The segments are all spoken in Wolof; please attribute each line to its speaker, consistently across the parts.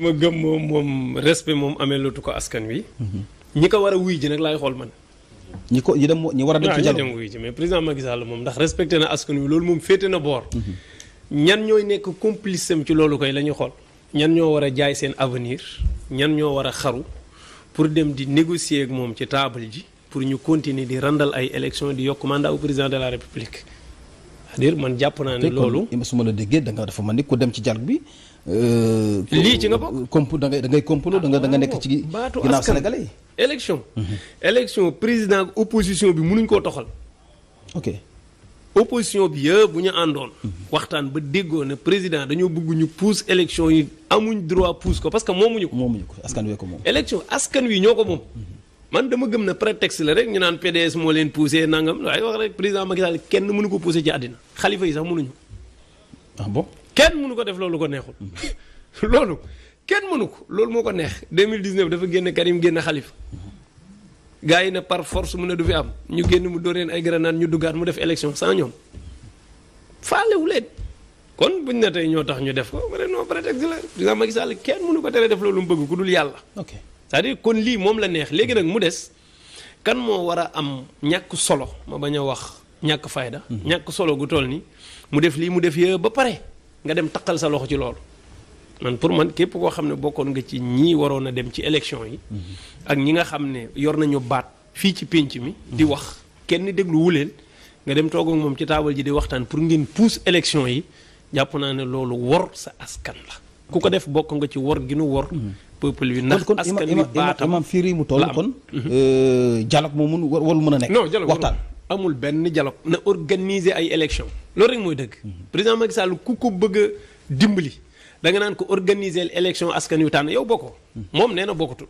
Speaker 1: ma gëm moom respect moom amee lootu ko askan wi. ñi ko war a wuy ji nag laay xool man.
Speaker 2: ñi war a dem ci dialogue
Speaker 1: dem wuy ji mais président Macky Sall moom ndax respecté na askan wi loolu moom féete na boor. ñan ñooy nekk complice am ci loolu koy la ñuy xool. ñan ñoo war a jaay seen avenir ñan ñoo war a xaru pour dem di négocier ak moom ci table ji pour ñu continuer di randal ay élections di yokk mandat au président de la république. c'est-à-dire man jàpp naa ne loolu.
Speaker 2: su ma la déggee da nga dafa mën ni ku dem ci dialogue bi.
Speaker 1: lii ci nga bokk.
Speaker 2: da ngay complot da nga nekk ci ginnaaw sénégalais yi.
Speaker 1: élection président ak opposition bi mënuñ koo toxal.
Speaker 2: ok
Speaker 1: opposition bi yëpp bu ñu àndoon. waxtaan ba déggoo ne président dañoo bëgg ñu pousse élection yi amuñ droit pousse ko parce que moomuñu ko.
Speaker 2: askan wi ko moom.
Speaker 1: élection askan wi ñoo ko moom. man dama gëm na prétexte la rek ñu naan PDS moo leen poussé nangam waaye wax rek président Macky Sall kenn mënu ko poussé ci àddina xalifa yi sax mënuñu.
Speaker 2: ah bon
Speaker 1: kenn mënu ko def loolu ko neexul. loolu kenn mënu ko loolu moo ko neex 2019 dafa génn Karim génn xalifa. gars yi ne par force mu ne du fi am ñu génn mu dóoreen ay grenade ñu duggaat mu def élection sans ñoom faalewu leen kon buñ ne tey ñoo tax ñu def ko ma ne non prétexte la président Macky Sall kenn mënu ko tere def loolu mu bëgg ku dul yàlla.
Speaker 2: ok
Speaker 1: c'est-à-dire kon lii moom la neex léegi nag mu des kan moo war a am ñàkk solo ma bañ a wax ñàkk fayda. ñàkk solo gu toll ni mu def lii mu def yëpp ba pare nga dem taqal sa loxo ci loolu. man pour man képp koo xam ne bokkoon nga ci ñii waroon a dem ci élection yi. ak ñi nga xam ne yor nañu baat fii ci pénc mi. di wax kenn déglu wuleen nga dem toog ak moom ci taabal ji di waxtaan pour ngeen pousse élection yi jàpp naa ne loolu wor sa askan la. ku ko def bokk nga ci wor gi nu wor. peuple wi ndax askan wi baatam
Speaker 2: imam fii rii mu toll kon. dialogue moom warul mën a nekk.
Speaker 1: non dialogue
Speaker 2: waxtaan
Speaker 1: amul benn dialogue. na organiser ay élection loolu rek mooy dëgg. président Macky Sall ku ko bëgg a dimbali. da nga naan ko organiser élection askan wi tànn yow bokkoo. moom nee na bokkutul.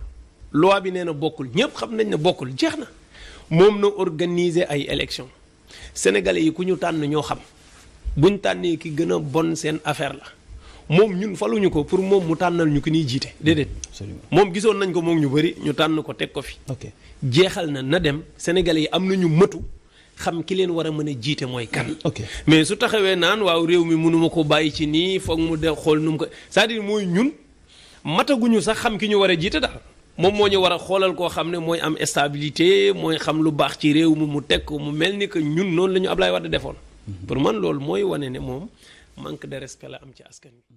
Speaker 1: loi bi nee na bokkul ñëpp xam nañ ne bokkul jeex na. moom na organiser ay élection sénégalais yi ku ñu tànn ñoo xam buñ tànnee ki gën a bon seen affaire la moom ñun faluñu ko pour moom mu tànnal ñu ki ñuy jiite déedéet. moom gisoon nañ ko moom ñu bëri ñu tànn ko teg ko fi. jeexal na dem sénégalais yi am nañu mëtu. xam ki leen war a mën a jiite mooy kan. mais su taxawee naan waaw réew mi mënuma ko bàyyi ci nii foog mu de xool nu mu ko c'est-à-dire mooy ñun mataguñu sax xam ki ñu war a jiite daal moom moo ñu war a xoolal koo xam ne mooy am stabilité mooy xam lu baax ci réew mi mu teg ko mu mel ni que ñun noonu la ñu Ablaye Wade defoon. pour man loolu mooy wane ne moom manque de respect la am ci askan wi.